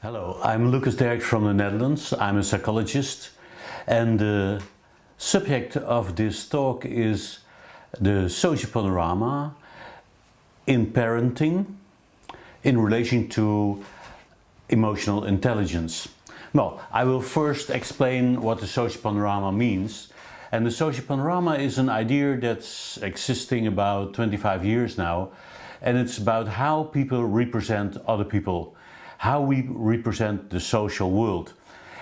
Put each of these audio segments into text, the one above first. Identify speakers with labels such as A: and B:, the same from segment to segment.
A: Hello, I'm Lucas Derks from the Netherlands. I'm a psychologist, and the subject of this talk is the social panorama in parenting in relation to emotional intelligence. Well, I will first explain what the social panorama means. And the social panorama is an idea that's existing about 25 years now, and it's about how people represent other people, how we represent the social world.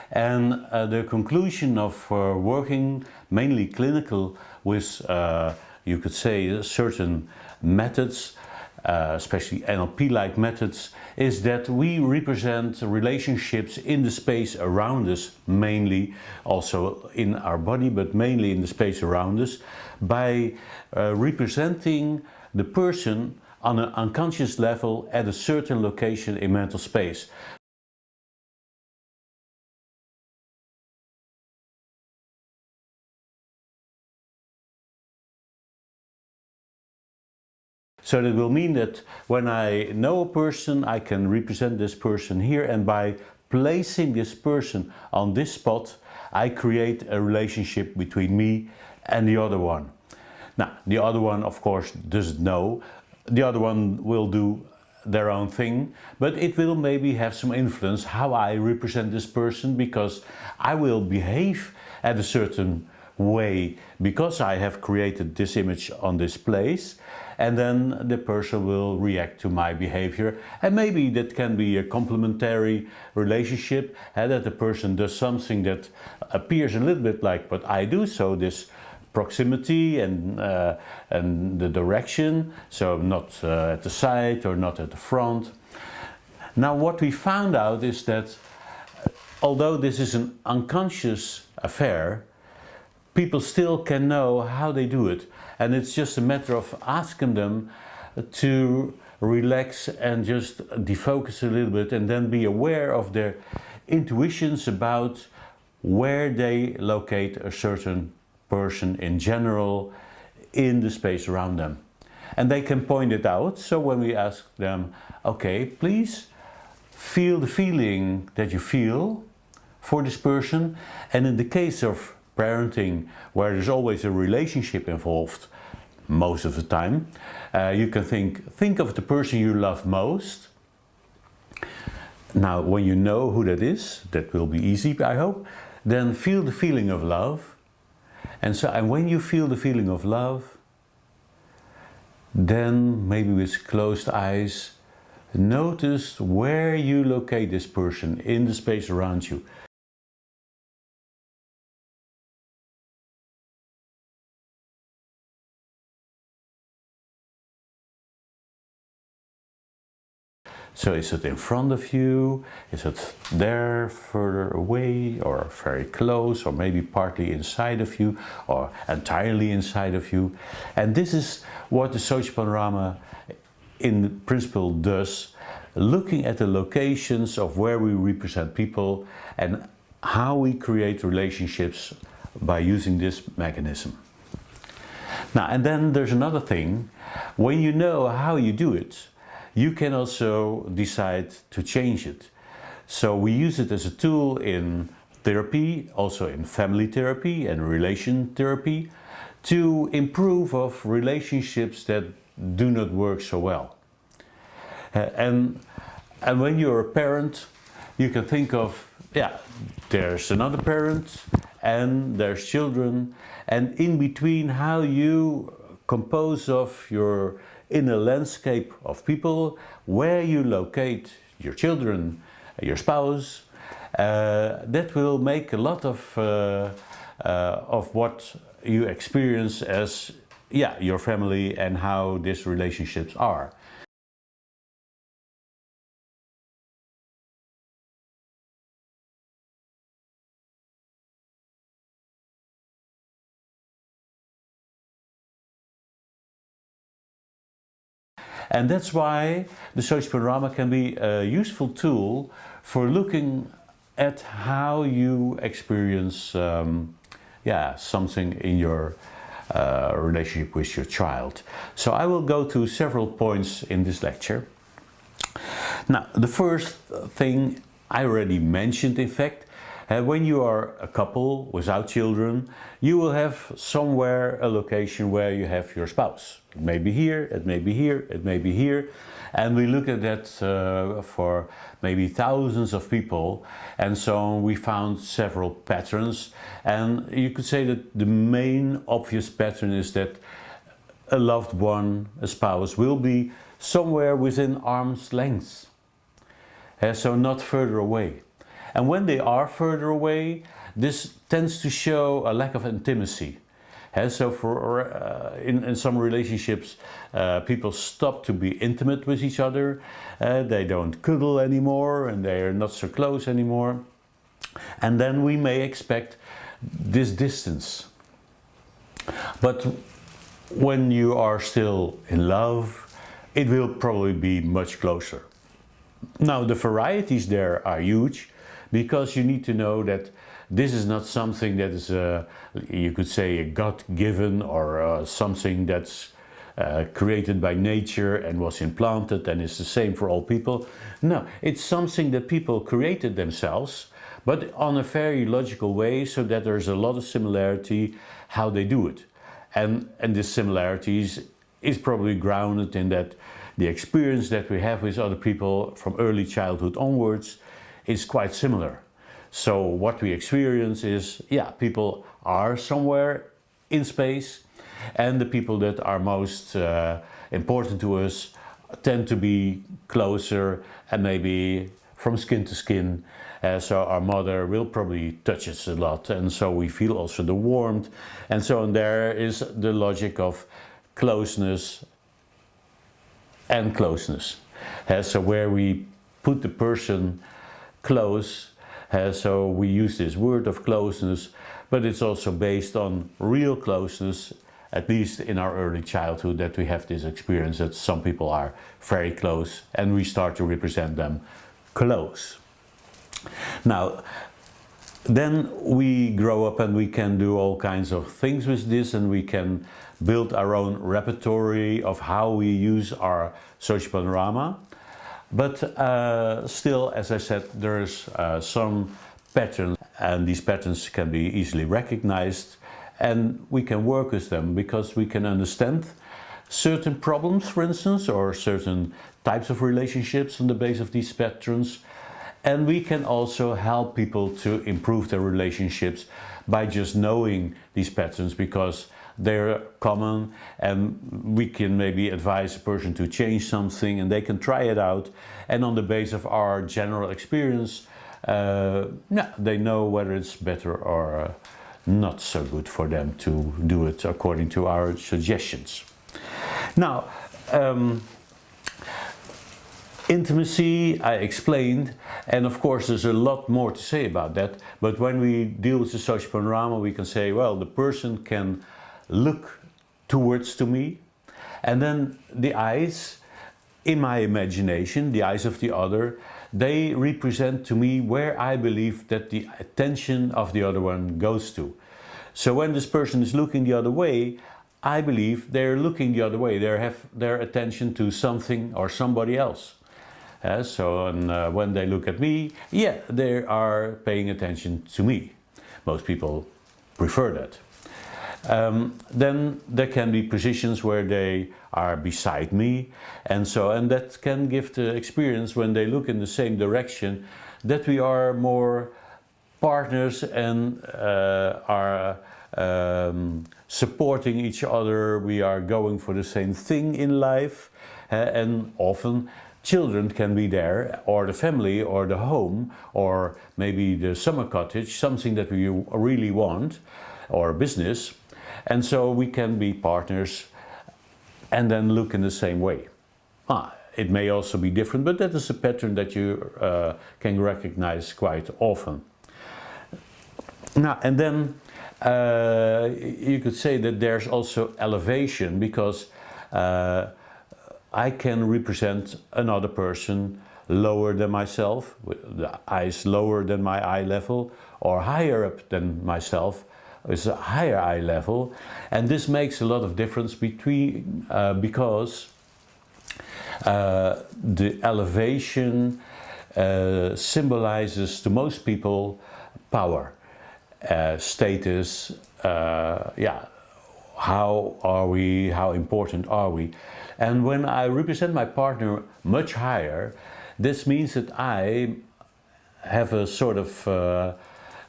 A: And the conclusion of working mainly clinical with, you could say, certain methods, especially NLP-like methods, is that we represent relationships in the space around us, mainly also in our body, but mainly in the space around us, by representing the person on an unconscious level at a certain location in mental space. So that will mean that when I know a person, I can represent this person here, and by placing this person on this spot, I create a relationship between me and the other one. Now, the other one, of course, doesn't know. The other one will do their own thing, but it will maybe have some influence how I represent this person, because I will behave at a certain way because I have created this image on this place, and then the person will react to my behavior. And maybe that can be a complementary relationship, and that the person does something that appears a little bit like what I do, so this proximity and the direction, so not at the side or not at the front. Now, what we found out is that although this is an unconscious affair, people still can know how they do it, and it's just a matter of asking them to relax and just defocus a little bit, and then be aware of their intuitions about where they locate a certain person in general in the space around them. And they can point it out. So when we ask them, okay, please feel the feeling that you feel for this person. And in the case of parenting, where there's always a relationship involved most of the time, you can think of the person you love most. Now, when you know who that is, that will be easy, I hope, then feel the feeling of love. And when you feel the feeling of love, then maybe with closed eyes, notice where you locate this person in the space around you. So is it in front of you? Is it there further away, or very close, or maybe partly inside of you, or entirely inside of you? And this is what the social panorama in principle does, looking at the locations of where we represent people and how we create relationships by using this mechanism. Now, and then there's another thing. When you know how you do it, you can also decide to change it. So we use it as a tool in therapy, also in family therapy and relation therapy, to improve of relationships that do not work so well. And when you're a parent, you can think of, yeah, there's another parent and there's children, and in between how you compose of your inner landscape of people, where you locate your children, your spouse, that will make a lot of what you experience as, yeah, your family and how these relationships are. And that's why the social panorama can be a useful tool for looking at how you experience something in your relationship with your child. So I will go to several points in this lecture. Now, the first thing I already mentioned, in fact, when you are a couple without children, you will have somewhere a location where you have your spouse. It may be here, it may be here, it may be here. And we look at that for maybe thousands of people, and so we found several patterns. And you could say that the main obvious pattern is that a loved one, a spouse, will be somewhere within arm's length. So not further away. And when they are further away, this tends to show a lack of intimacy. So in some relationships, people stop to be intimate with each other. They don't cuddle anymore, and they are not so close anymore. And then we may expect this distance. But when you are still in love, it will probably be much closer. Now, the varieties there are huge, because you need to know that this is not something that is, you could say, a God-given or something that's created by nature and was implanted and is the same for all people. No, it's something that people created themselves, but on a very logical way, so that there's a lot of similarity how they do it. And this similarities is probably grounded in that the experience that we have with other people from early childhood onwards is quite similar. So what we experience is, yeah, people are somewhere in space, and the people that are most important to us tend to be closer and maybe from skin to skin. So our mother will probably touch us a lot, and so we feel also the warmth. And so on, there is the logic of closeness and closeness. So where we put the person close, so we use this word of closeness, but it's also based on real closeness, at least in our early childhood, that we have this experience that some people are very close and we start to represent them close. Now, then we grow up and we can do all kinds of things with this, and we can build our own repertoire of how we use our social panorama. But still, as I said, there's some patterns, and these patterns can be easily recognized, and we can work with them because we can understand certain problems, for instance, or certain types of relationships on the basis of these patterns. And we can also help people to improve their relationships by just knowing these patterns, because they're common, and we can maybe advise a person to change something and they can try it out, and on the basis of our general experience, they know whether it's better or not so good for them to do it according to our suggestions. Now, intimacy, I explained, and of course there's a lot more to say about that, but when we deal with the social panorama, we can say, well, the person can look towards to me, and then the eyes, in my imagination, the eyes of the other, they represent to me where I believe that the attention of the other one goes to. So when this person is looking the other way, I believe they're looking the other way. They have their attention to something or somebody else. When they look at me, yeah, they are paying attention to me. Most people prefer that. Then there can be positions where they are beside me, and that can give the experience, when they look in the same direction, that we are more partners and are supporting each other. We are going for the same thing in life, and often children can be there, or the family, or the home, or maybe the summer cottage, something that we really want, or business. And so we can be partners and then look in the same way. It may also be different, but that is a pattern that you can recognize quite often. Now, and then you could say that there's also elevation, because I can represent another person lower than myself, with the eyes lower than my eye level, or higher up than myself, is a higher eye level, and this makes a lot of difference because the elevation symbolizes to most people power, status, yeah, how are we, how important are we? And when I represent my partner much higher, this means that I have a sort of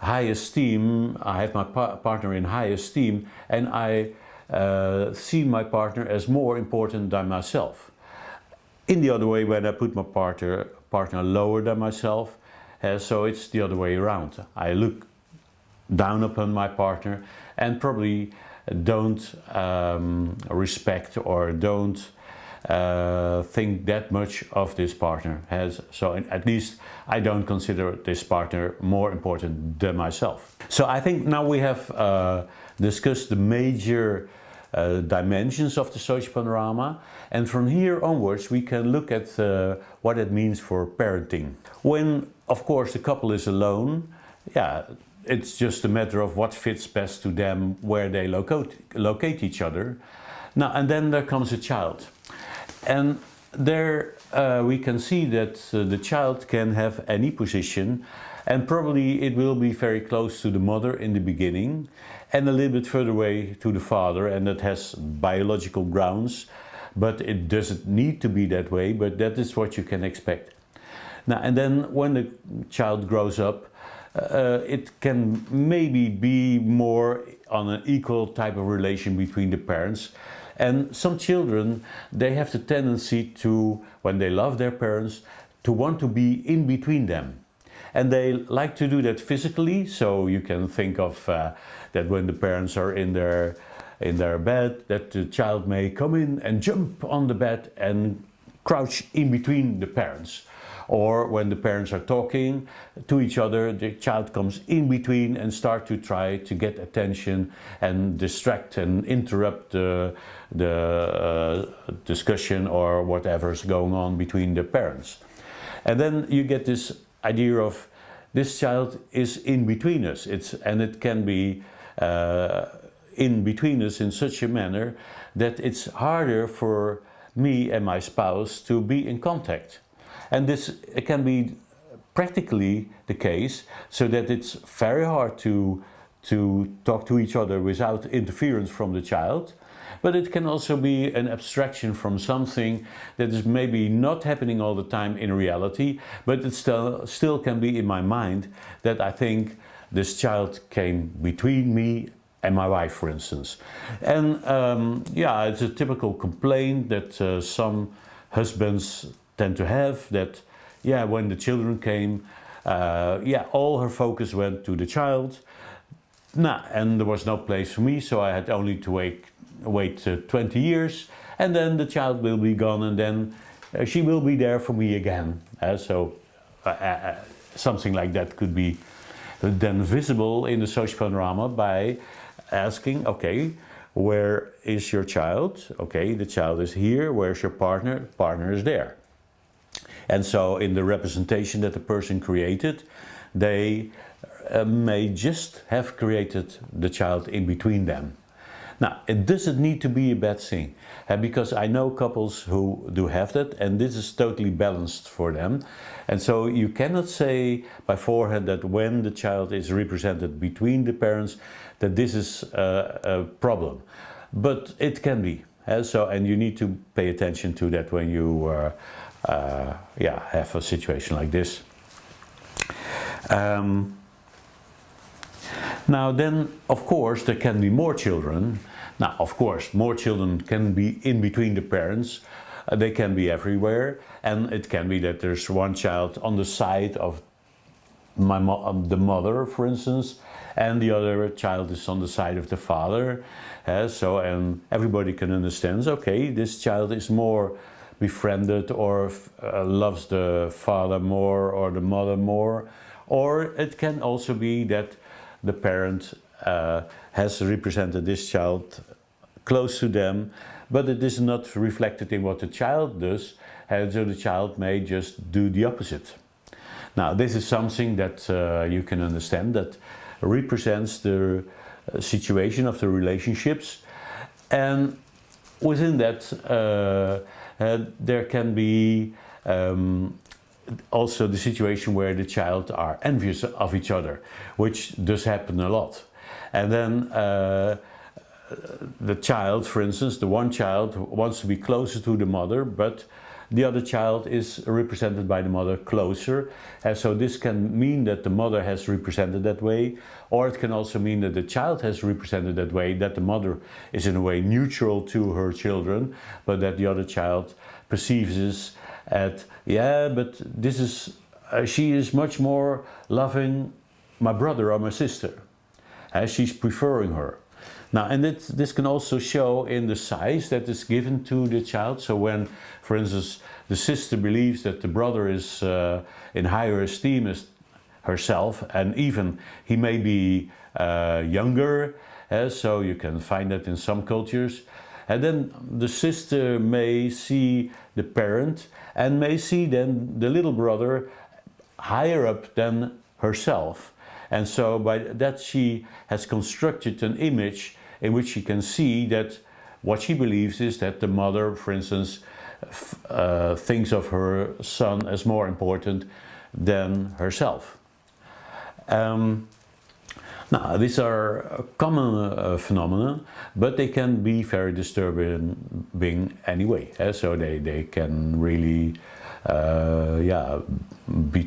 A: high esteem, I have my partner in high esteem, and I see my partner as more important than myself. In the other way, when I put my partner lower than myself, so it's the other way around. I look down upon my partner and probably don't respect or don't think that much of this partner. So at least I don't consider this partner more important than myself. So I think now we have discussed the major dimensions of the social panorama, and from here onwards we can look at what it means for parenting. When, of course, the couple is alone, yeah, it's just a matter of what fits best to them, where they locate each other. Now, and then there comes a child. And there we can see that the child can have any position, and probably it will be very close to the mother in the beginning and a little bit further away to the father, and that has biological grounds, but it doesn't need to be that way, but that is what you can expect. Now, and then when the child grows up, it can maybe be more on an equal type of relation between the parents. And some children, they have the tendency to, when they love their parents, to want to be in between them. And they like to do that physically, so you can think of that when the parents are in their bed, that the child may come in and jump on the bed and crouch in between the parents. Or when the parents are talking to each other, the child comes in between and start to try to get attention and distract and interrupt the discussion or whatever's going on between the parents. And then you get this idea of this child is in between us. And it can be in between us in such a manner that it's harder for me and my spouse to be in contact. And this can be practically the case, so that it's very hard to talk to each other without interference from the child. But it can also be an abstraction from something that is maybe not happening all the time in reality, but it still can be in my mind that I think this child came between me and my wife, for instance. And yeah, it's a typical complaint that some husbands tend to have, that yeah, when the children came, yeah, all her focus went to the child. Nah, and there was no place for me, so I had only to wait 20 years, and then the child will be gone, and then she will be there for me again. So something like that could be then visible in the social panorama by asking, okay, where is your child? Okay, the child is here. Where's your partner? Partner is there. And so in the representation that the person created, they may just have created the child in between them. Now, it doesn't need to be a bad thing, because I know couples who do have that, and this is totally balanced for them. And so you cannot say beforehand that when the child is represented between the parents, that this is a problem. But it can be. And you need to pay attention to that when you yeah, have a situation like this. Now then, of course, there can be more children. Now, of course, more children can be in between the parents. They can be everywhere. And it can be that there's one child on the side of the mother, for instance, and the other child is on the side of the father. And everybody can understand, okay, this child is more befriended or loves the father more or the mother more. Or it can also be that the parent has represented this child close to them, but it is not reflected in what the child does, and so the child may just do the opposite. Now, this is something that you can understand, that represents the situation of the relationships, and within that there can be also the situation where the child are envious of each other, which does happen a lot. And then the child, for instance, the one child wants to be closer to the mother, but the other child is represented by the mother closer. And so this can mean that the mother has represented that way, or it can also mean that the child has represented that way, that the mother is in a way neutral to her children, but that the other child perceives at, yeah, but this is, she is much more loving my brother or my sister, as she's preferring her. Now, and this can also show in the size that is given to the child. So when, for instance, the sister believes that the brother is in higher esteem as herself, and even he may be younger, so you can find that in some cultures. And then the sister may see the parent and may see then the little brother higher up than herself. And so by that she has constructed an image in which she can see that what she believes is that the mother, for instance, thinks of her son as more important than herself. Now, these are common phenomena, but they can be very disturbing anyway. So they can really be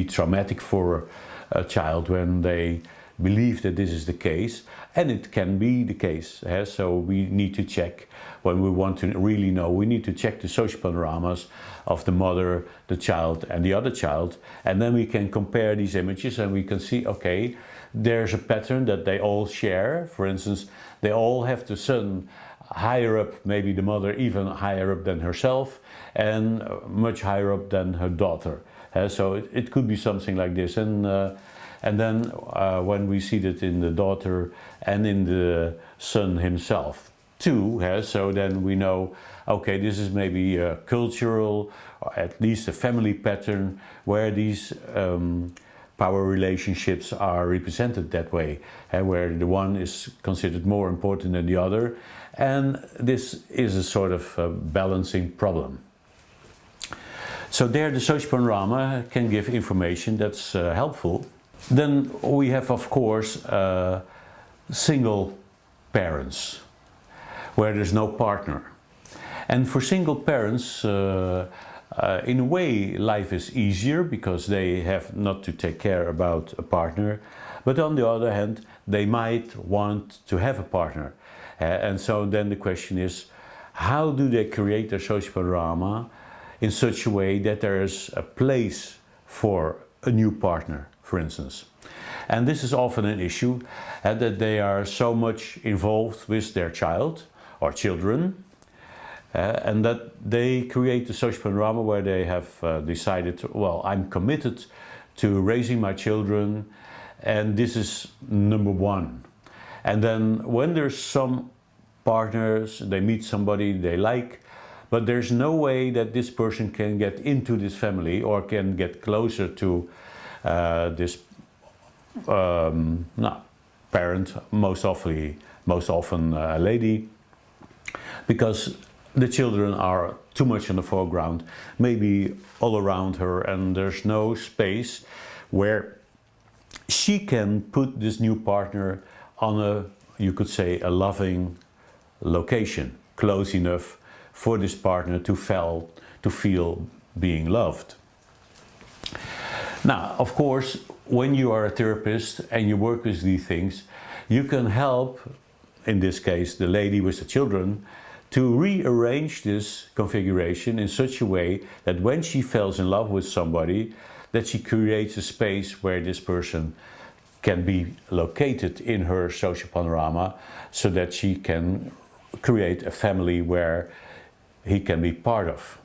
A: traumatic for a child when they believe that this is the case, and it can be the case. So we need to check, when we want to really know, we need to check the social panoramas of the mother, the child and the other child, and then we can compare these images and we can see, okay, there's a pattern that they all share. For instance, they all have the son higher up, maybe the mother even higher up than herself, and much higher up than her daughter. So it could be something like this. And then when we see that in the daughter and in the son himself too, so then we know, okay, this is maybe a cultural, or at least a family pattern where these power relationships are represented that way, where the one is considered more important than the other. And this is a sort of balancing problem. So there the social panorama can give information that's helpful. Then we have, of course, single parents, where there's no partner. And for single parents, in a way, life is easier because they have not to take care about a partner. But on the other hand, they might want to have a partner. And so then the question is, how do they create their social panorama in such a way that there is a place for a new partner, for instance? And this is often an issue, that they are so much involved with their child or children, and that they create a social panorama where they have decided, well, I'm committed to raising my children, and this is number one. And then when there's some partners, they meet somebody they like, but there's no way that this person can get into this family or can get closer to this parent, most often a lady, because the children are too much in the foreground, maybe all around her, and there's no space where she can put this new partner on a, you could say, a loving location, close enough for this partner to feel being loved. Now, of course, when you are a therapist and you work with these things, you can help, in this case, the lady with the children, to rearrange this configuration in such a way that when she falls in love with somebody, that she creates a space where this person can be located in her social panorama, so that she can create a family where he can be part of.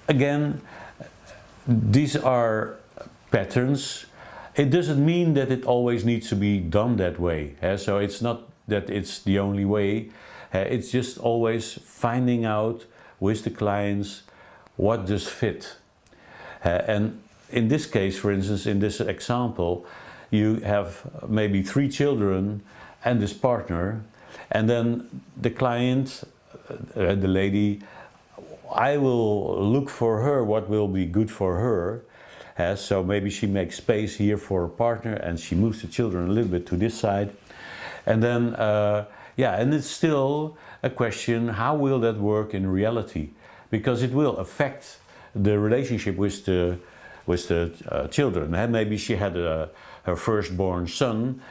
A: Again, these are patterns. It doesn't mean that it always needs to be done that way. So it's not that it's the only way. It's just always finding out with the clients what does fit. And in this case, for instance, in this example, you have maybe 3 children and this partner, and then the client, the lady, I will look for her what will be good for her. So maybe she makes space here for a partner and she moves the children a little bit to this side. And then, yeah, and it's still a question, how will that work in reality? Because it will affect the relationship with the children. And maybe she had her firstborn son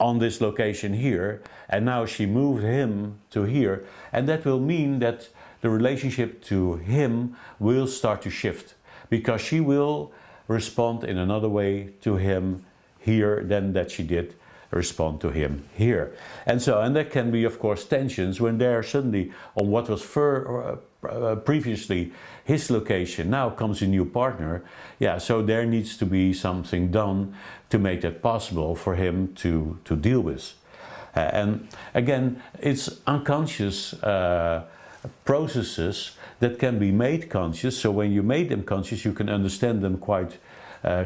A: on this location here, and now she moved him to here, and that will mean that the relationship to him will start to shift, because she will respond in another way to him here than that she did respond to him here. And there can be, of course, tensions when they're suddenly on what was previously his location, now comes a new partner. Yeah, so there needs to be something done to make that possible for him to deal with. And again, it's unconscious processes that can be made conscious. So when you made them conscious, you can understand them quite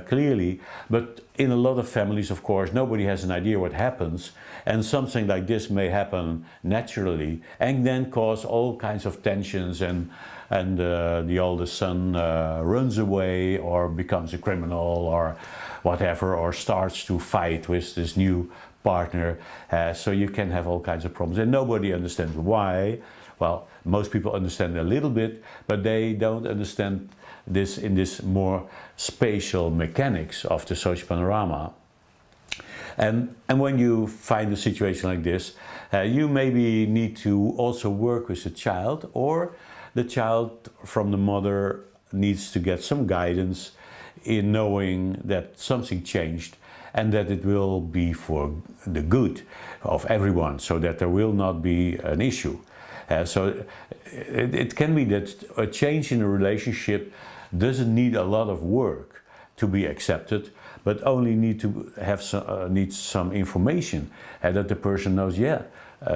A: clearly. But in a lot of families, of course, nobody has an idea what happens, and something like this may happen naturally and then cause all kinds of tensions, and the oldest son runs away or becomes a criminal or whatever, or starts to fight with this new partner. So you can have all kinds of problems, and nobody understands why. Well, most people understand a little bit, but they don't understand this in this more spatial mechanics of the social panorama. And when you find a situation like this, you maybe need to also work with the child, or the child from the mother needs to get some guidance in knowing that something changed and that it will be for the good of everyone, so that there will not be an issue. So it can be that a change in a relationship doesn't need a lot of work to be accepted, but only need to have needs some information, and that the person knows, yeah,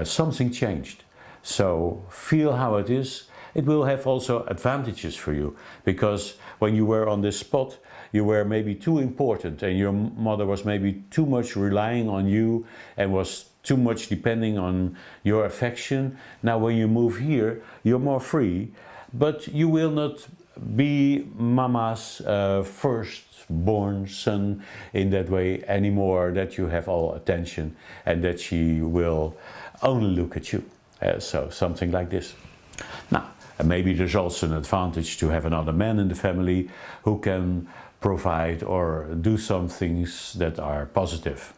A: something changed. So feel how it is. It will have also advantages for you, because when you were on this spot, you were maybe too important, and your mother was maybe too much relying on you and was too much depending on your affection. Now when you move here, you're more free, but you will not be mama's firstborn son in that way anymore, that you have all attention and that she will only look at you. So something like this. Now, maybe there's also an advantage to have another man in the family who can provide or do some things that are positive.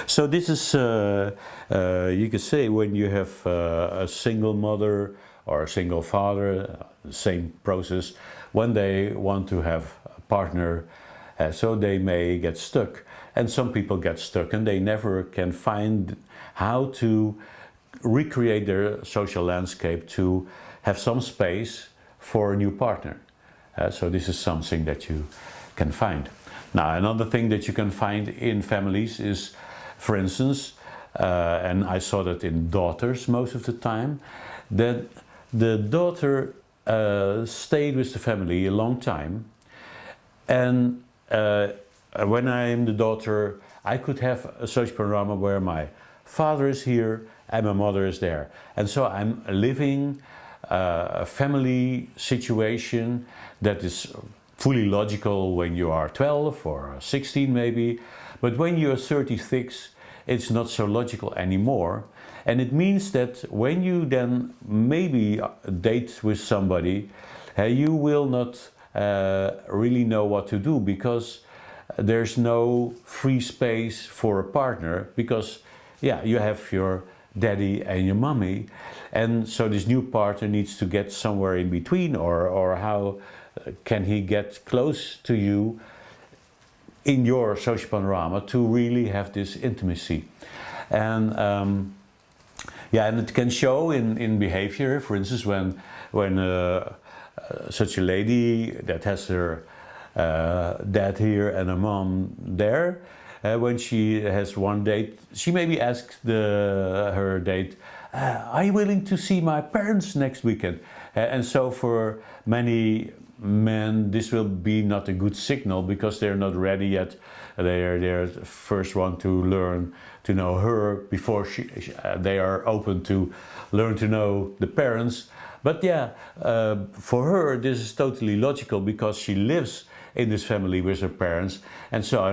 A: So this is, you could say, when you have a single mother or a single father, the same process, when they want to have a partner, so they may get stuck. And some people get stuck and they never can find how to recreate their social landscape to have some space for a new partner. So this is something that you can find. Now, another thing that you can find in families is, for instance, and I saw that in daughters most of the time, that the daughter stayed with the family a long time, and when I am the daughter, I could have a social panorama where my father is here and my mother is there, and so I'm living a family situation that is fully logical when you are 12 or 16 maybe, but when you're 36, it's not so logical anymore. And it means that when you then maybe date with somebody, you will not really know what to do, because there's no free space for a partner, because yeah, you have your daddy and your mommy, and so this new partner needs to get somewhere in between, or how can he get close to you in your social panorama to really have this intimacy. And yeah, and it can show in behavior. For instance, when such a lady that has her dad here and a mom there, when she has one date, she maybe asks her date, are you willing to see my parents next weekend? And so for many men, this will be not a good signal, because they're not ready yet. They're first want to learn to know her before they are open to learn to know the parents. But yeah, for her this is totally logical because she lives in this family with her parents, and so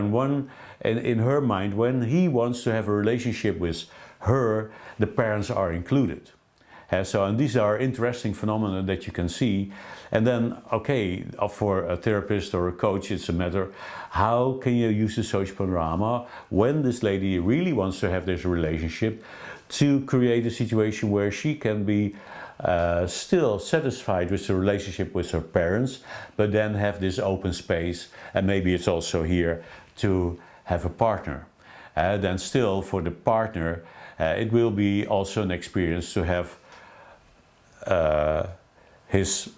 A: in her mind, when he wants to have a relationship with her, the parents are included. And these are interesting phenomena that you can see. And then, okay, for a therapist or a coach, it's a matter, how can you use the social panorama when this lady really wants to have this relationship to create a situation where she can be still satisfied with the relationship with her parents, but then have this open space, and maybe it's also here to have a partner. Then still for the partner, it will be also an experience to have his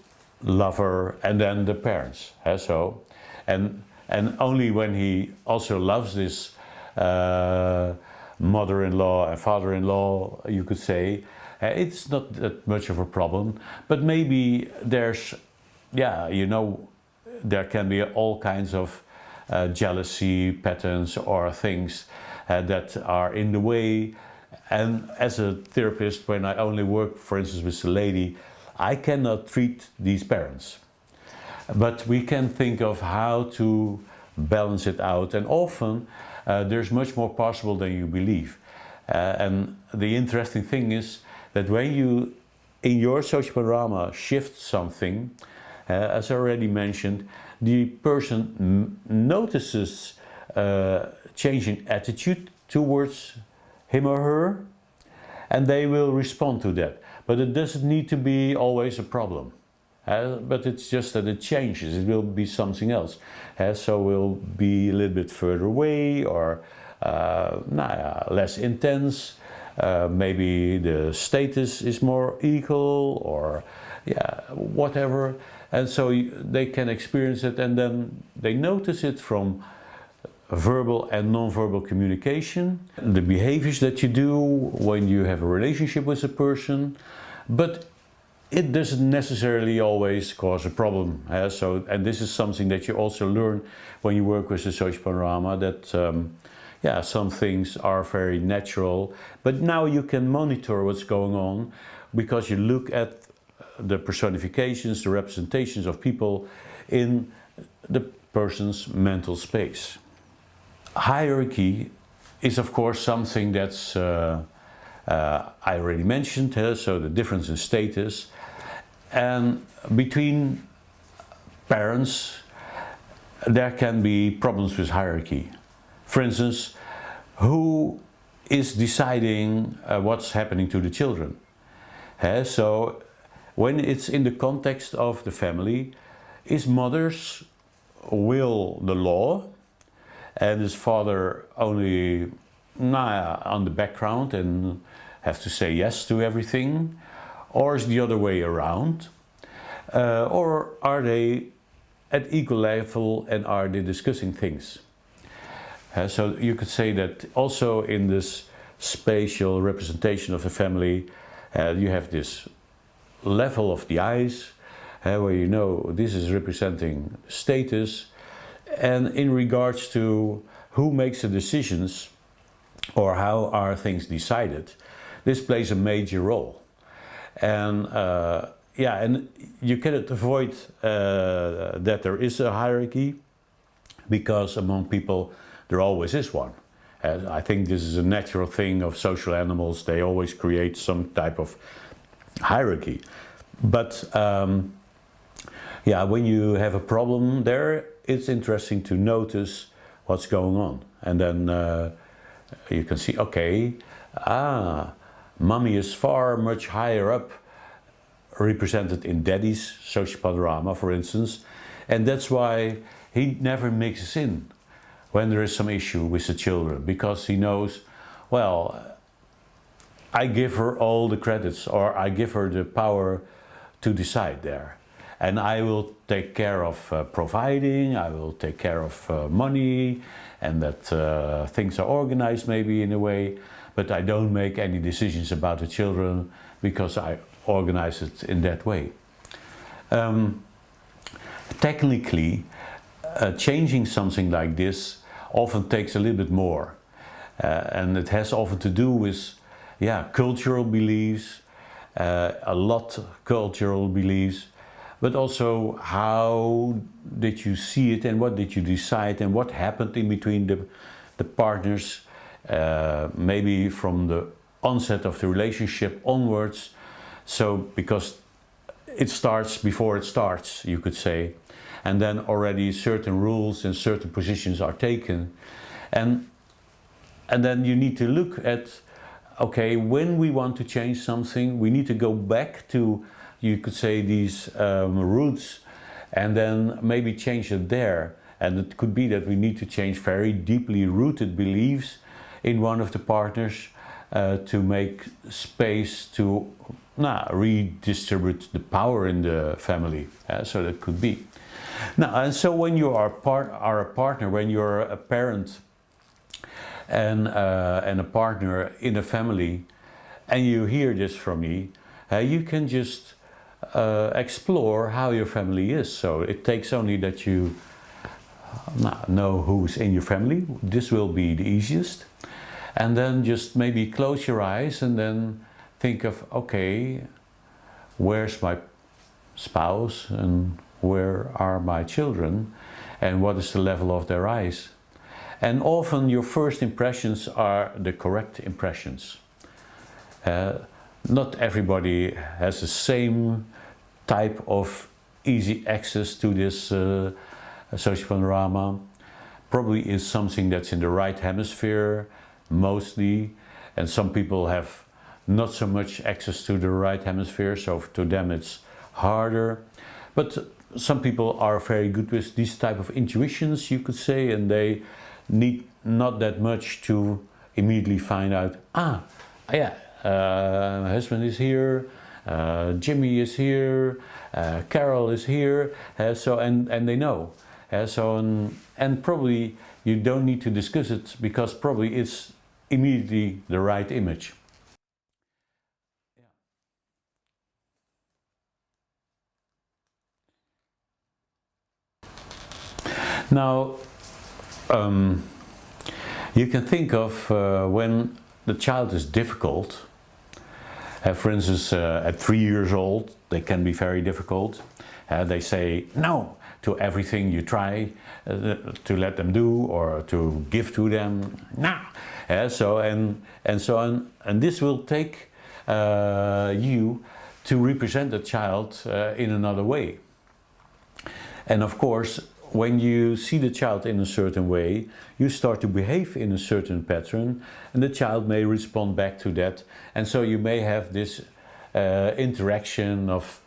A: lover and then the parents. And only when he also loves this mother-in-law and father-in-law, you could say, it's not that much of a problem. But maybe there's, yeah, you know, there can be all kinds of jealousy patterns or things that are in the way. And as a therapist, when I only work, for instance, with a lady, I cannot treat these parents. But we can think of how to balance it out, and often there's much more possible than you believe. And the interesting thing is that when you, in your social panorama, shift something, as I already mentioned, the person notices changing attitude towards him or her, and they will respond to that. But it doesn't need to be always a problem. But it's just that it changes, it will be something else. So we'll be a little bit further away, or less intense. Maybe the status is more equal, or yeah, whatever. And so they can experience it, and then they notice it from verbal and non-verbal communication, the behaviors that you do when you have a relationship with a person, but it doesn't necessarily always cause a problem. And this is something that you also learn when you work with the social panorama, that yeah, some things are very natural, but now you can monitor what's going on because you look at the personifications, the representations of people in the person's mental space. Hierarchy is of course something that's I already mentioned, so the difference in status, and between parents there can be problems with hierarchy. For instance, who is deciding what's happening to the children? So when it's in the context of the family, is mother's will the law, and is father only on the background and have to say yes to everything? Or is the other way around? Or are they at equal level and are they discussing things? So you could say that also in this spatial representation of the family, you have this level of the eyes, where you know this is representing status, and in regards to who makes the decisions or how are things decided, this plays a major role. And yeah, and you cannot avoid that there is a hierarchy, because among people there always is one. I think this is a natural thing of social animals, they always create some type of hierarchy. But yeah, when you have a problem there, it's interesting to notice what's going on. And then you can see, okay, mommy is far much higher up, represented in daddy's social panorama, for instance, and that's why he never mixes in when there is some issue with the children, because he knows, well, I give her all the credits, or I give her the power to decide there. And I will take care of providing, I will take care of money, and that things are organized maybe in a way, but I don't make any decisions about the children because I organize it in that way. Technically, changing something like this often takes a little bit more. And it has often to do with, yeah, cultural beliefs, a lot of cultural beliefs, but also how did you see it and what did you decide and what happened in between the partners, maybe from the onset of the relationship onwards. So because it starts before it starts, you could say, and then already certain rules and certain positions are taken, and then you need to look at, okay, when we want to change something, we need to go back to, you could say, these roots, and then maybe change it there. And it could be that we need to change very deeply rooted beliefs in one of the partners to make space to redistribute the power in the family. So that could be. Now, and so when you are a partner, when you're a parent and a partner in a family, and you hear this from me, you can just explore how your family is. So it takes only that you know who's in your family. This will be the easiest. And then just maybe close your eyes and then think of, okay, where's my spouse and where are my children and what is the level of their eyes? And often your first impressions are the correct impressions. Not everybody has the same type of easy access to this social panorama. Probably is something that's in the right hemisphere mostly, and some people have not so much access to the right hemisphere, so to them it's harder. But some people are very good with these type of intuitions, you could say, and they need not that much to immediately find out, my husband is here, Jimmy is here, Carol is here, so and they know. And probably you don't need to discuss it because probably it's immediately the right image. Now, you can think of when the child is difficult. For instance, at 3 years old, they can be very difficult. They say no to everything you try to let them do or to give to them. Nah. So so on. And this will take you to represent the child in another way. And of course, when you see the child in a certain way, you start to behave in a certain pattern, and the child may respond back to that. And so you may have this interaction of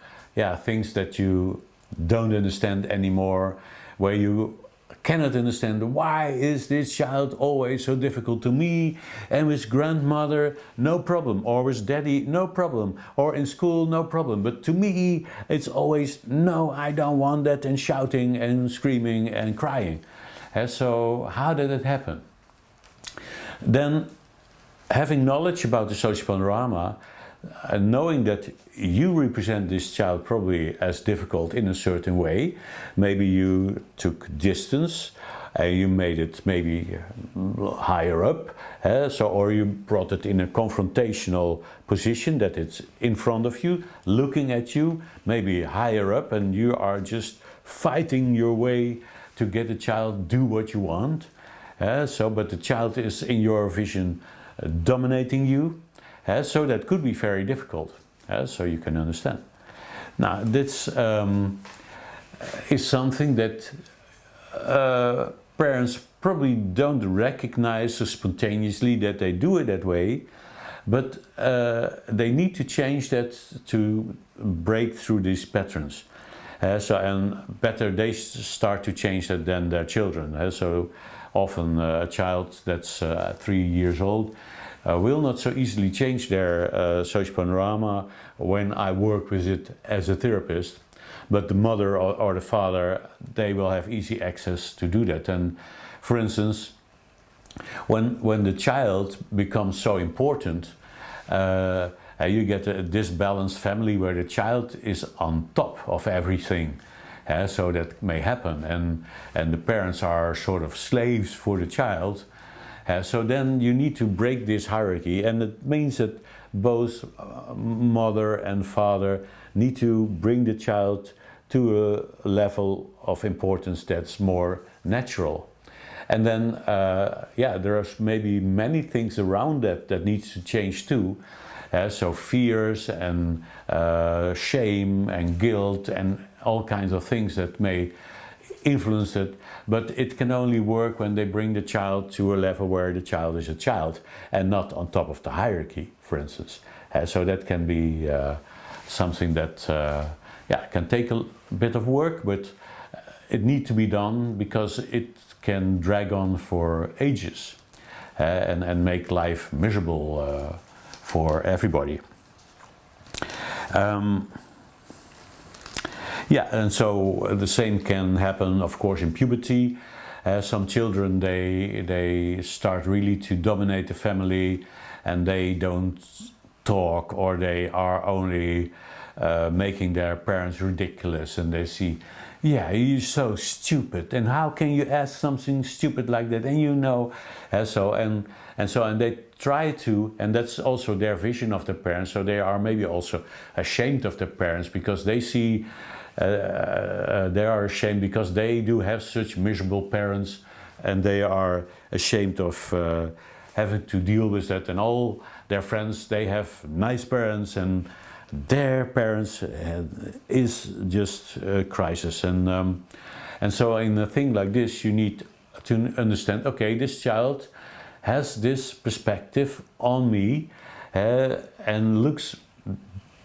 A: things that you don't understand anymore, where you cannot understand, why is this child always so difficult to me, and with grandmother no problem, or with daddy no problem, or in school no problem, but to me it's always no, I don't want that, and shouting and screaming and crying. So how did it happen? Then, having knowledge about the social panorama, knowing that you represent this child probably as difficult in a certain way, maybe you took distance, you made it maybe higher up, or you brought it in a confrontational position, that it's in front of you, looking at you, maybe higher up, and you are just fighting your way to get the child do what you want. But the child is, in your vision, dominating you. So that could be very difficult, so you can understand. Now, this is something that parents probably don't recognize so spontaneously that they do it that way, but they need to change that to break through these patterns. And better they start to change that than their children. So often a child that's 3 years old will not so easily change their social panorama when I work with it as a therapist. But the mother or the father, they will have easy access to do that. And for instance, when the child becomes so important, you get a disbalanced family where the child is on top of everything. So that may happen, and the parents are sort of slaves for the child. So then you need to break this hierarchy, and it means that both mother and father need to bring the child to a level of importance that's more natural. And then, yeah, there are maybe many things around that needs to change too. So fears and shame and guilt and all kinds of things that may influence it. But it can only work when they bring the child to a level where the child is a child and not on top of the hierarchy, for instance. So that can be something that yeah, can take a bit of work, but it needs to be done because it can drag on for ages and make life miserable for everybody. Yeah, and so the same can happen, of course, in puberty. Some children, they start really to dominate the family, and they don't talk, or they are only making their parents ridiculous, and they see, yeah, you're so stupid, and how can you ask something stupid like that, and you know, and they try to, and that's also their vision of the parents, so they are maybe also ashamed of their parents because they see, they are ashamed because they do have such miserable parents, and they are ashamed of having to deal with that, and all their friends, they have nice parents, and their parents is just a crisis. And so in a thing like this, you need to understand, okay, this child has this perspective on me and looks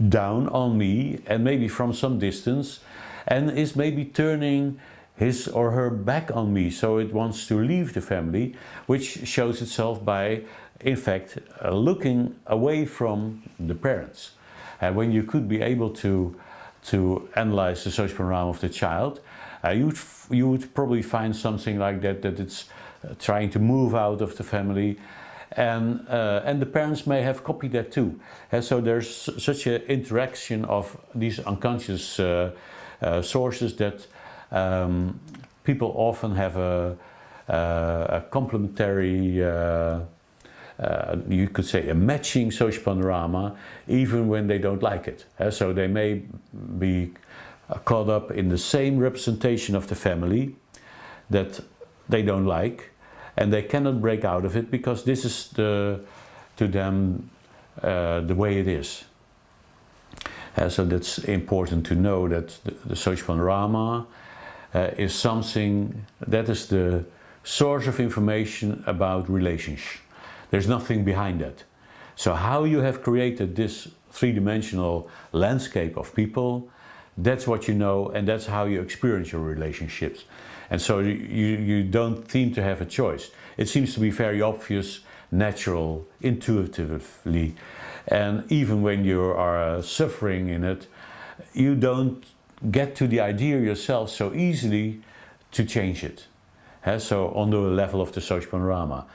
A: down on me, and maybe from some distance, and is maybe turning his or her back on me, so it wants to leave the family, which shows itself by, in fact, looking away from the parents. When you could be able to analyze the social panorama of the child, you would probably find something like that, that it's trying to move out of the family, and the parents may have copied that too. And so there's such an interaction of these unconscious sources that people often have a complementary, you could say a matching social panorama, even when they don't like it. So they may be caught up in the same representation of the family that they don't like, and they cannot break out of it because this is to them the way it is. So that's important to know, that the social panorama is something that is the source of information about relations. There's nothing behind that. So how you have created this three-dimensional landscape of people, that's what you know, and that's how you experience your relationships. And so you don't seem to have a choice. It seems to be very obvious, natural, intuitively. And even when you are suffering in it, you don't get to the idea yourself so easily to change it. So on the level of the social panorama,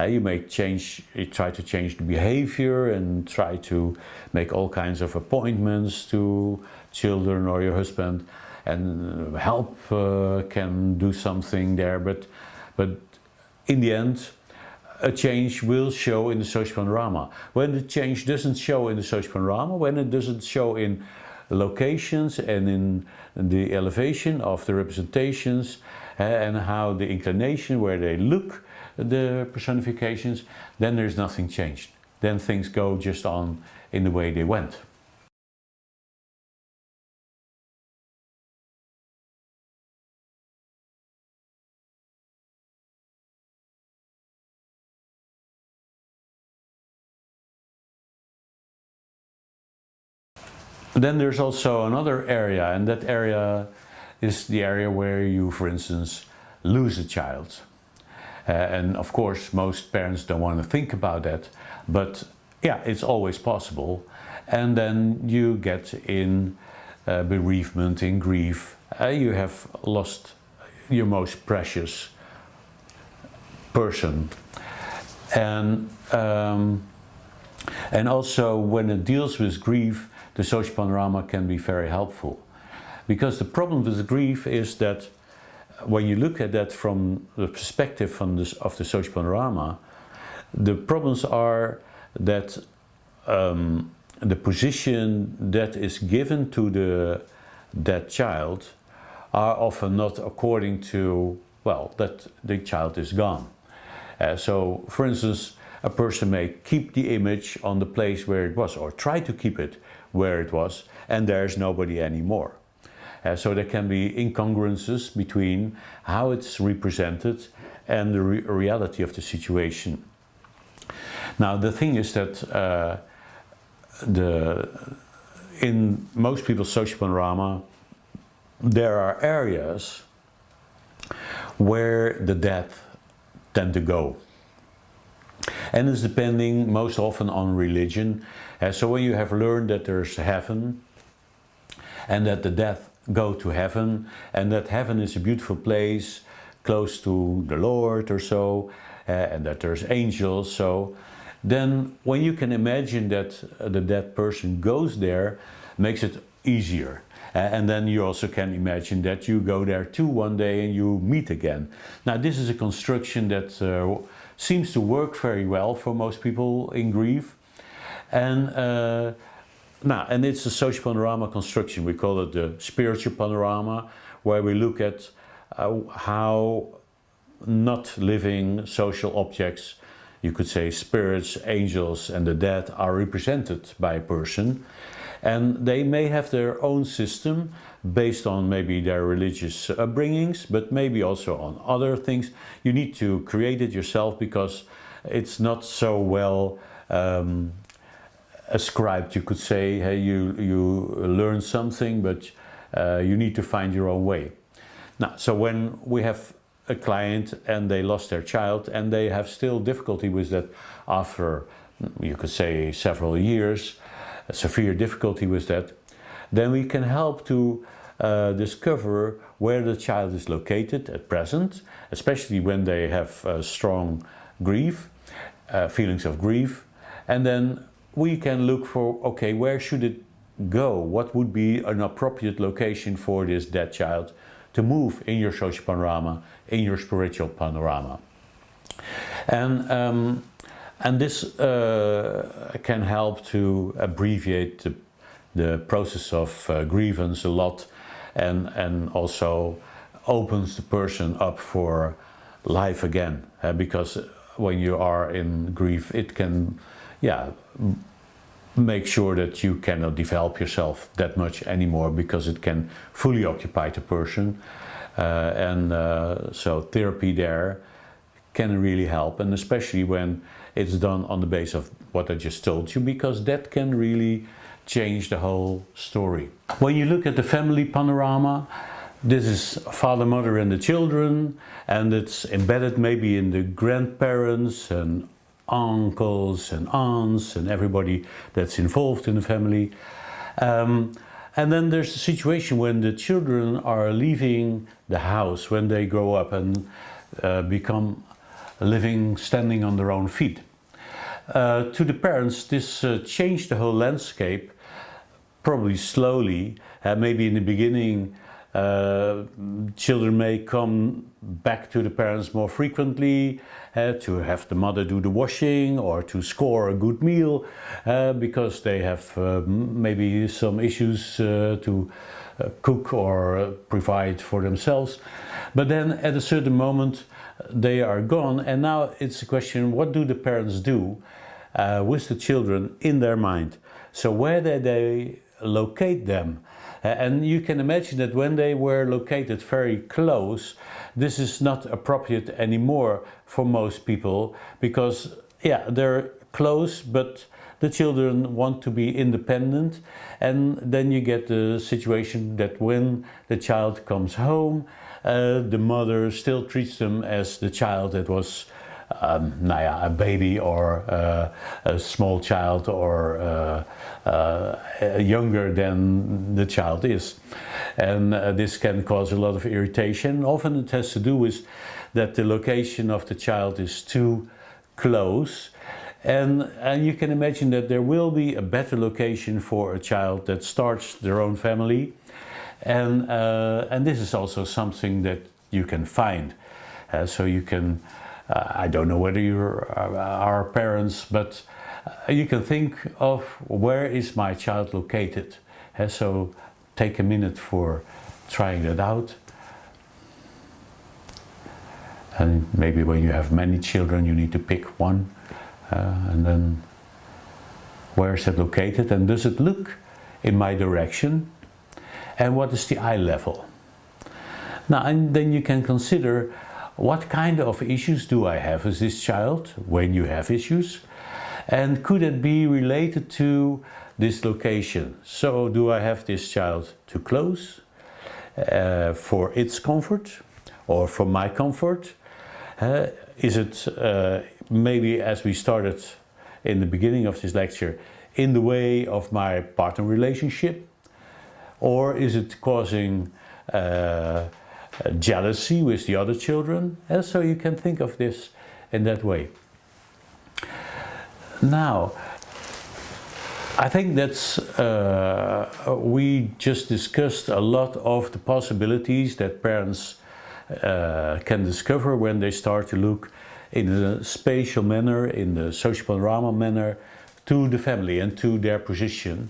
A: you may try to change the behavior and try to make all kinds of appointments to children or your husband, and help can do something there, but in the end a change will show in the social panorama. When the change doesn't show in the social panorama, when it doesn't show in locations and in the elevation of the representations and how the inclination where they look, the personifications, then there's nothing changed. Then things go just on in the way they went. Then there's also another area, and that area is the area where you, for instance, lose a child. And of course, most parents don't want to think about that, but yeah, it's always possible. And then you get in bereavement, in grief. You have lost your most precious person. And also when it deals with grief, the social panorama can be very helpful. Because the problem with grief is that when you look at that from the perspective of the social panorama, the problems are that the position that is given to the dead child are often not according to, well, that the child is gone. So, for instance, a person may keep the image on the place where it was, or try to keep it where it was, and there's nobody anymore. So there can be incongruences between how it's represented and the reality of the situation. Now the thing is that in most people's social panorama, there are areas where the dead tend to go. And it's depending most often on religion. So when you have learned that there's heaven and that the dead go to heaven and that heaven is a beautiful place close to the Lord or so, and that there's angels, so then when you can imagine that the dead person goes there, makes it easier. And then you also can imagine that you go there too one day and you meet again. Now this is a construction that seems to work very well for most people in grief. And and it's a social panorama construction. We call it the spiritual panorama, where we look at how not living social objects, you could say spirits, angels and the dead, are represented by a person. And they may have their own system based on maybe their religious upbringings, but maybe also on other things. You need to create it yourself because it's not so well ascribed, you could say. Hey, you learn something, but you need to find your own way. Now, so when we have a client and they lost their child and they have still difficulty with that after, you could say, several years, severe difficulty with that, then we can help to discover where the child is located at present, especially when they have strong grief, feelings of grief, and then we can look for, okay, where should it go? What would be an appropriate location for this dead child to move in your social panorama, in your spiritual panorama? And this can help to abbreviate the process of grievance a lot, and also opens the person up for life again. Because when you are in grief, it can, make sure that you cannot develop yourself that much anymore, because it can fully occupy the person. So therapy there can really help, and especially when it's done on the basis of what I just told you, because that can really change the whole story. When you look at the family panorama, this is father, mother and the children, and it's embedded maybe in the grandparents and uncles and aunts and everybody that's involved in the family. And then there's the situation when the children are leaving the house, when they grow up and become living, standing on their own feet. To the parents, this changed the whole landscape, probably slowly. Maybe in the beginning, children may come back to the parents more frequently, to have the mother do the washing or to score a good meal, because they have maybe some issues to cook or provide for themselves. But then at a certain moment they are gone, and now it's a question, what do the parents do with the children in their mind? So where do they locate them? And you can imagine that when they were located very close, this is not appropriate anymore for most people, because they're close, but the children want to be independent, and then you get the situation that when the child comes home, the mother still treats them as the child that was a baby or a small child or younger than the child is. And this can cause a lot of irritation. Often it has to do with that the location of the child is too close. And you can imagine that there will be a better location for a child that starts their own family. And this is also something that you can find. So you can, I don't know whether you are parents, but you can think of where is my child located. So take a minute for trying that out. And maybe when you have many children you need to pick one, and then where is it located and does it look in my direction, and what is the eye level. Now, and then you can consider what kind of issues do I have as this child when you have issues, and could it be related to this location. So do I have this child too close for its comfort or for my comfort? Is it maybe, as we started in the beginning of this lecture, in the way of my partner relationship? Or is it causing jealousy with the other children? And so you can think of this in that way. Now, I think that's, we just discussed a lot of the possibilities that parents can discover when they start to look in a spatial manner, in the social panorama manner, to the family and to their position.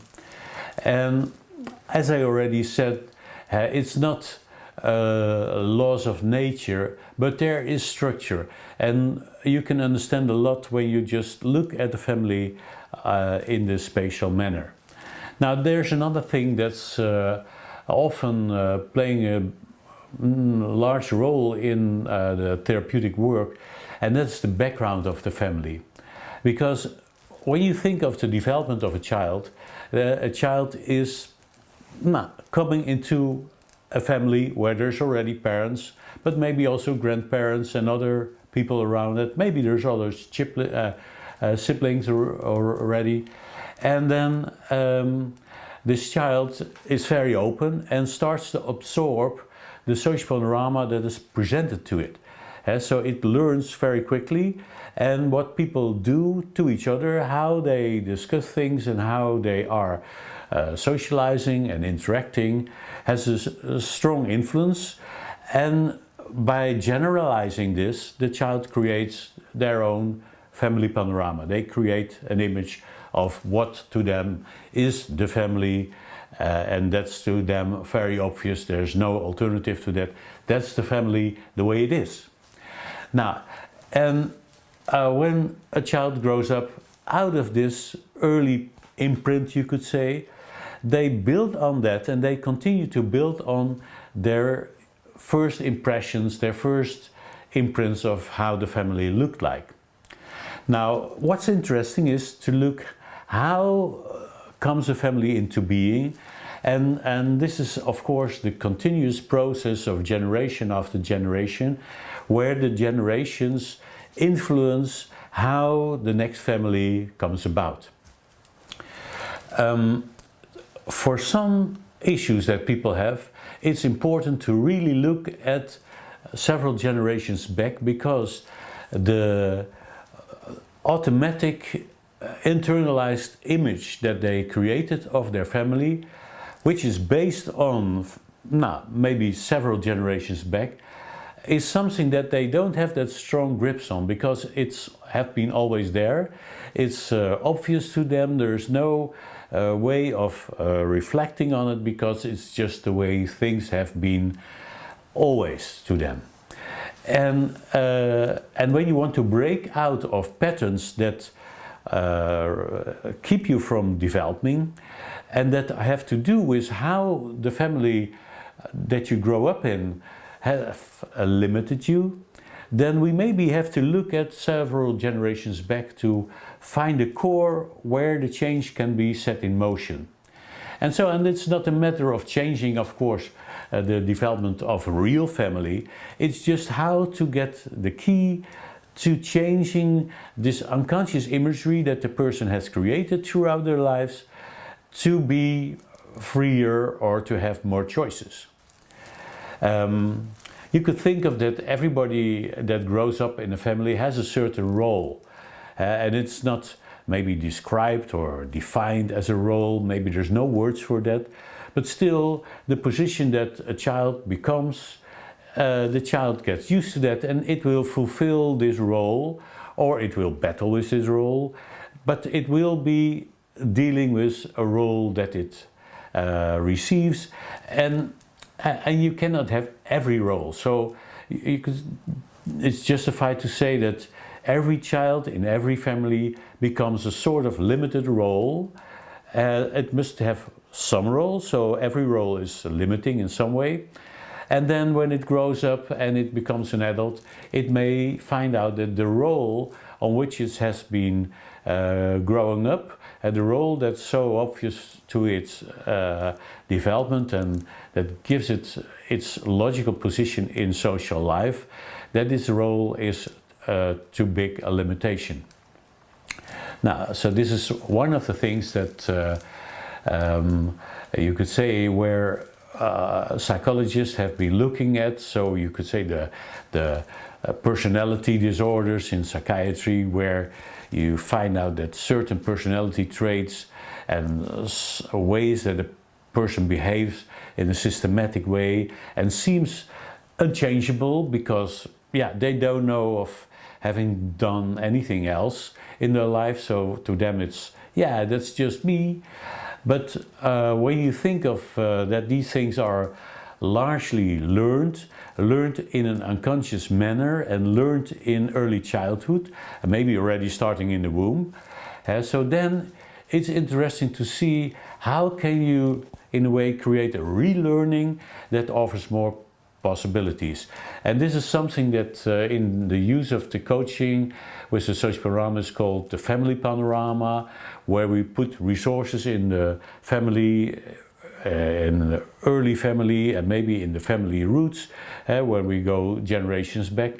A: And as I already said, it's not laws of nature, but there is structure. And you can understand a lot when you just look at the family in this spatial manner. Now, there's another thing that's often playing a large role in the therapeutic work, and that's the background of the family. Because when you think of the development of a child is coming into a family where there's already parents, but maybe also grandparents and other people around it. Maybe there's other siblings already. And then this child is very open and starts to absorb the social panorama that is presented to it. So it learns very quickly, and what people do to each other, how they discuss things and how they are socializing and interacting has a strong influence. And by generalizing this, the child creates their own family panorama. They create an image of what to them is the family, and that's to them very obvious. There's no alternative to that. That's the family the way it is. Now, and when a child grows up out of this early imprint, you could say, they build on that and they continue to build on their first impressions, their first imprints of how the family looked like. Now, what's interesting is to look how comes a family into being, and this is of course the continuous process of generation after generation, where the generations influence how the next family comes about. For some issues that people have, it's important to really look at several generations back, because the automatic internalized image that they created of their family, which is based on maybe several generations back, is something that they don't have that strong grips on, because it's have been always there. It's obvious to them. There's no way of reflecting on it, because it's just the way things have been always to them. And when you want to break out of patterns that keep you from developing, and that have to do with how the family that you grow up in have limited you, then we maybe have to look at several generations back to find a core where the change can be set in motion. And it's not a matter of changing, of course, the development of a real family. It's just how to get the key to changing this unconscious imagery that the person has created throughout their lives to be freer or to have more choices. You could think of that everybody that grows up in a family has a certain role, and it's not maybe described or defined as a role. Maybe there's no words for that, but still the position that a child becomes, the child gets used to that, and it will fulfill this role, or it will battle with this role but it will be dealing with a role that it receives, and you cannot have every role. So it's justified to say that every child in every family becomes a sort of limited role. It must have some role, so every role is limiting in some way. And then when it grows up and it becomes an adult, it may find out that the role on which it has been growing up, and the role that's so obvious to its development and that gives it its logical position in social life, that this role is too big a limitation. Now, so this is one of the things that you could say where psychologists have been looking at. So you could say the personality disorders in psychiatry, where you find out that certain personality traits and ways that a person behaves in a systematic way and seems unchangeable because, yeah, they don't know of having done anything else in their life. So to them it's, yeah, that's just me. But when you think of that these things are largely learned in an unconscious manner and learned in early childhood, and maybe already starting in the womb, so then it's interesting to see how can you in a way create a relearning that offers more possibilities. And this is something that in the use of the coaching with the social panorama is called the family panorama, where we put resources in the family, in the early family and maybe in the family roots, where we go generations back,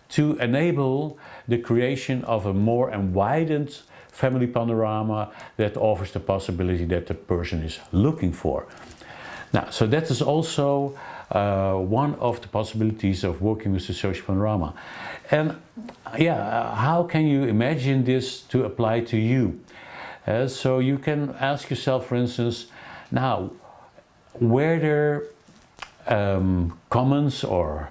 A: to enable the creation of a more widened family panorama that offers the possibility that the person is looking for. Now, so that is also one of the possibilities of working with the social panorama. And yeah, how can you imagine this to apply to you? So you can ask yourself, for instance, now, were there comments or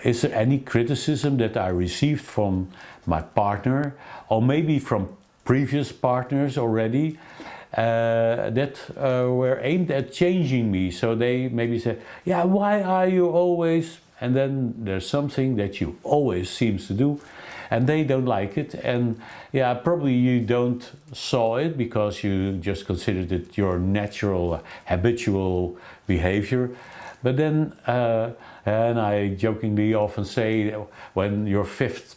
A: is there any criticism that I received from my partner or maybe from previous partners already that were aimed at changing me? So they maybe say, yeah, why are you always, and then there's something that you always seems to do and they don't like it, and yeah, probably you don't saw it because you just considered it your natural habitual behavior. But then and I jokingly often say, when your fifth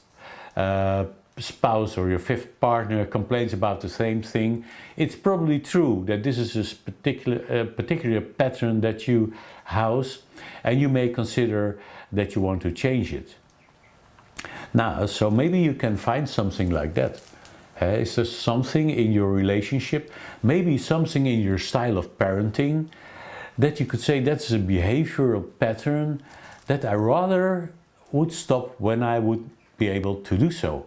A: spouse or your fifth partner complains about the same thing, it's probably true that this is a particular pattern that you house, and you may consider that you want to change it. Now, so maybe you can find something like that. Is there something in your relationship, maybe something in your style of parenting, that you could say that's a behavioral pattern that I rather would stop when I would be able to do so.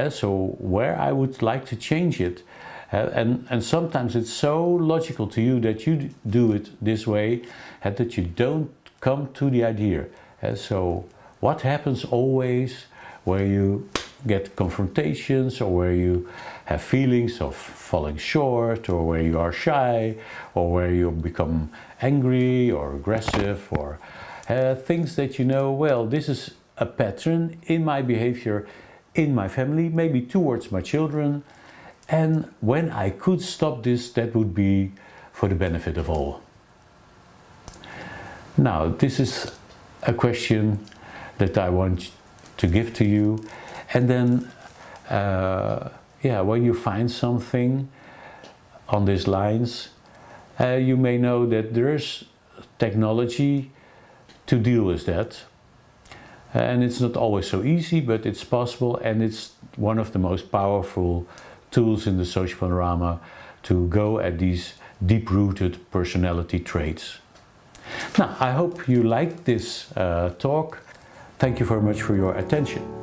A: So where I would like to change it. And sometimes it's so logical to you that you do it this way, that you don't come to the idea. So what happens always where you get confrontations, or where you have feelings of falling short, or where you are shy, or where you become angry or aggressive, or things that you know, well, this is a pattern in my behavior in my family, maybe towards my children, and when I could stop this, that would be for the benefit of all. Now, this is a question that I want to give to you, and then yeah, when you find something on these lines, you may know that there's technology to deal with that. And it's not always so easy, but it's possible, and it's one of the most powerful tools in the social panorama to go at these deep-rooted personality traits. Now, I hope you liked this talk. Thank you very much for your attention.